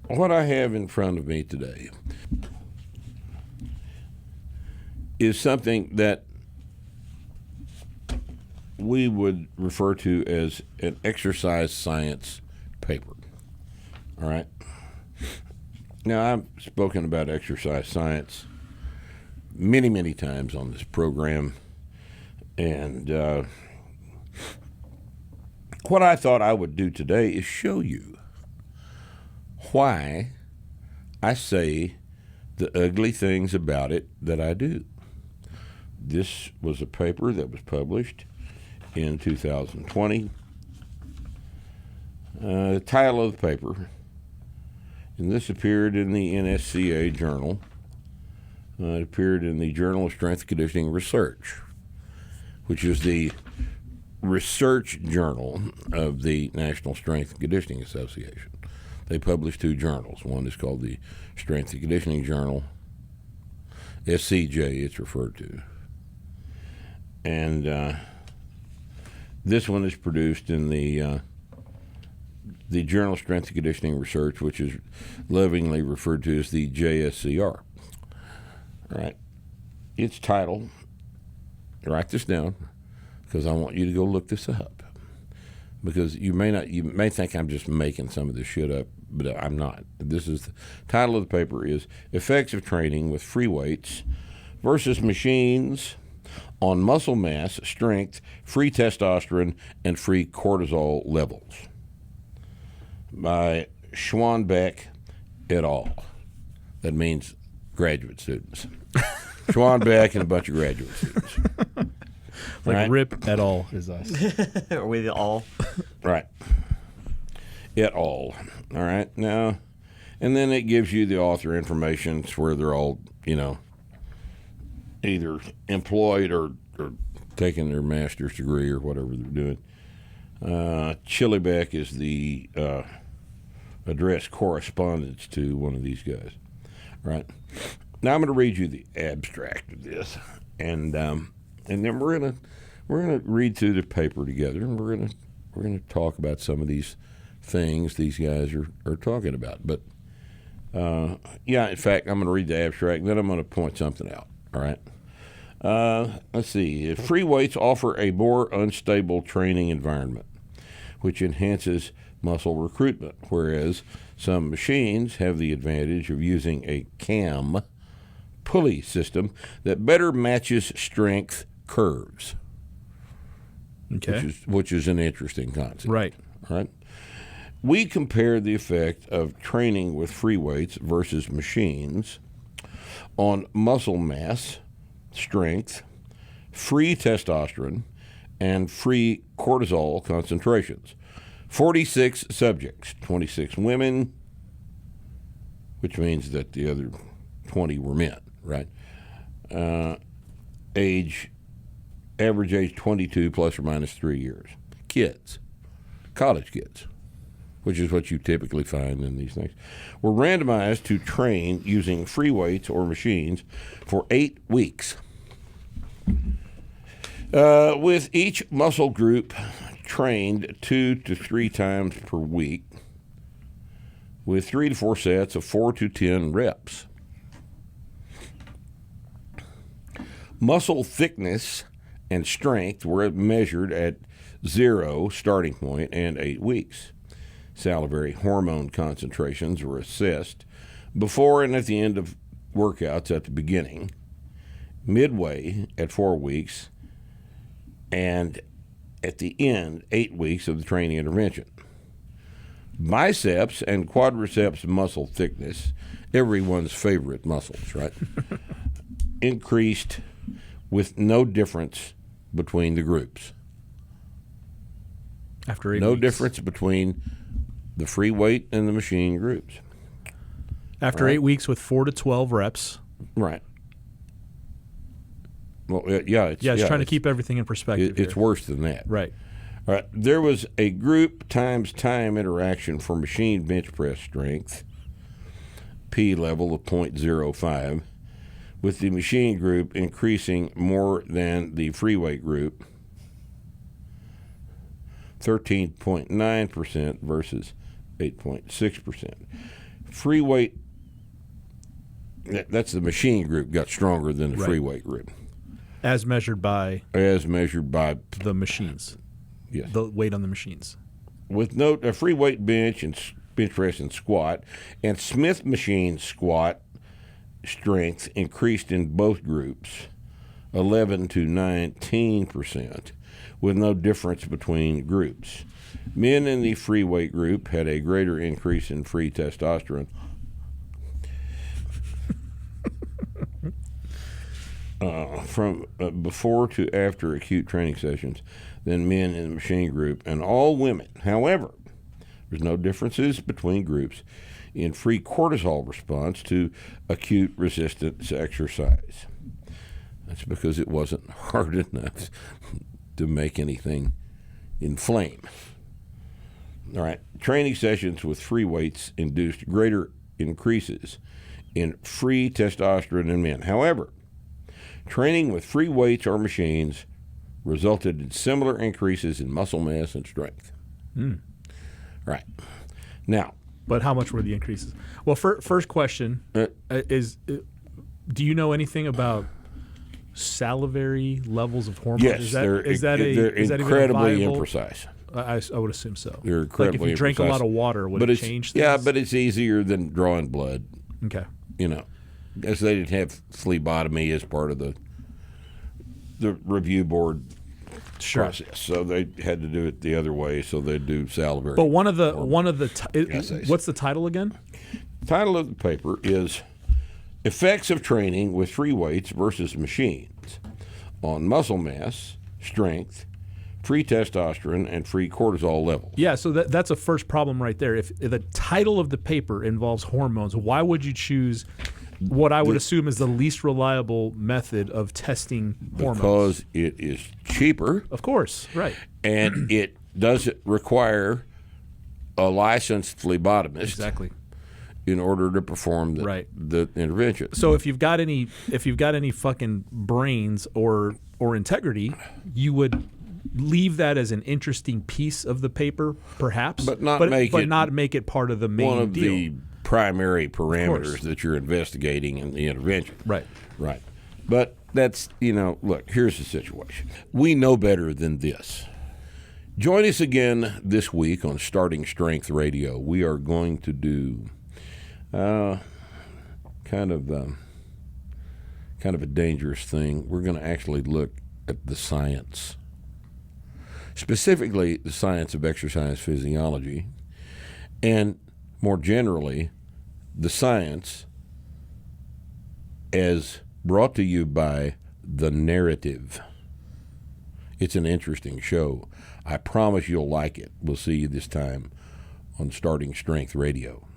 what I have in front of me today is something that we would refer to as an exercise science paper. All right. Now, I've spoken about exercise science many, many times on this program, and what I thought I would do today is show you why I say the ugly things about it that I do. This was a paper that was published in 2020. The title of the paper, and this appeared in the NSCA Journal. It appeared in the Journal of Strength and Conditioning Research, which is the research journal of the National Strength and Conditioning Association. They publish two journals. One is called the Strength and Conditioning Journal, SCJ it's referred to. And this one is produced in the Journal of Strength and Conditioning Research, which is lovingly referred to as the JSCR. All right. Its title, write this down, because I want you to go look this up. Because you may think I'm just making some of this shit up, but I'm not. This is the title of the paper is Effects of Training with Free Weights versus Machines on Muscle Mass, Strength, Free Testosterone, and Free Cortisol Levels by Schwanbeck et al. That means graduate students. Schwanbeck and a bunch of graduate students. Like right? Rip et al. Is us. Are we the all? Right. Et al. All right. Now, and then it gives you the author information. It's where they're all, either employed or taking their master's degree or whatever they're doing. Chillebeck is the address correspondence to one of these guys. Right. Now I'm going to read you the abstract of this, and then we're gonna read through the paper together, and we're gonna talk about some of these things these guys are talking about. But in fact, I'm going to read the abstract, and then I'm going to point something out. All right. Let's see. Free weights offer a more unstable training environment, which enhances muscle recruitment, whereas some machines have the advantage of using a cam pulley system that better matches strength curves. Okay. Which is an interesting concept. Right. All right. We compared the effect of training with free weights versus machines on muscle mass, strength, free testosterone, and free cortisol concentrations. 46 subjects, 26 women, which means that the other 20 were men, right? Average age 22 plus or minus 3 years. Kids, college kids, which is what you typically find in these things, were randomized to train using free weights or machines for 8 weeks. With each muscle group trained 2 to 3 times per week, with 3 to 4 sets of 4 to 10 reps. Muscle thickness and strength were measured at 0 starting point and 8 weeks. Salivary hormone concentrations were assessed before and at the end of workouts at the beginning, midway at 4 weeks, and at the end, 8 weeks of the training intervention. Biceps and quadriceps muscle thickness, everyone's favorite muscles, right, increased with no difference between the groups. After 8 no weeks. difference between the free weight and the machine groups. After 8 weeks with 4 to 12 reps. Right. Well, yeah. It's trying to keep everything in perspective. It's worse than that. Right. All right. There was a group times time interaction for machine bench press strength, P level of 0.05, with the machine group increasing more than the free weight group, 13.9% versus 8.6%. free weight, that's the machine group, got stronger than the Right. free weight group. As measured by As measured by, the machines, yes. the weight on the machines. With note, a free weight bench and bench press and squat, and Smith machine squat strength increased in both groups, 11 to 19%, with no difference between groups. Men in the free weight group had a greater increase in free testosterone. From before to after acute training sessions than men in the machine group, and all women. However, there's no differences between groups in free cortisol response to acute resistance exercise. That's because it wasn't hard enough to make anything inflame. All right, training sessions with free weights induced greater increases in free testosterone in men. However, training with free weights or machines resulted in similar increases in muscle mass and strength. Right. Now, But how much were the increases? Well, first question is, do you know anything about salivary levels of hormones? yes, is they're that even a incredibly viable- imprecise. I would assume so. They're Like incredibly if you drank a imprecise. lot of water, would But it it's change things? yeah, but it's easier than drawing blood. Okay. You know, as they didn't have phlebotomy as part of the review board Sure. process, so they had to do it the other way. So they do salivary. But one of the Essays. what's the title again? Title of the paper is Effects of Training with Free Weights versus Machines on Muscle Mass, Strength, Free Testosterone, and Free Cortisol Levels. Yeah, so that's a first problem right there. If the title of the paper involves hormones, why would you choose what I would assume is the least reliable method of testing hormones? Because it is cheaper Of course, right. and it doesn't require a licensed phlebotomist Exactly. in order to perform Right. the intervention. So if you've got any fucking brains or integrity, you would leave that as an interesting piece of the paper, perhaps, But not make it part of the main One of deal. the primary parameters course. that you're investigating in the intervention. Right. Right. But that's, look, here's the situation. We know better than this. Join us again this week on Starting Strength Radio. We are going to do kind of a dangerous thing. We're going to actually look at the science, specifically the science of exercise physiology, and more generally, the science as brought to you by The Narrative. It's an interesting show. I promise you'll like it. We'll see you this time on Starting Strength Radio.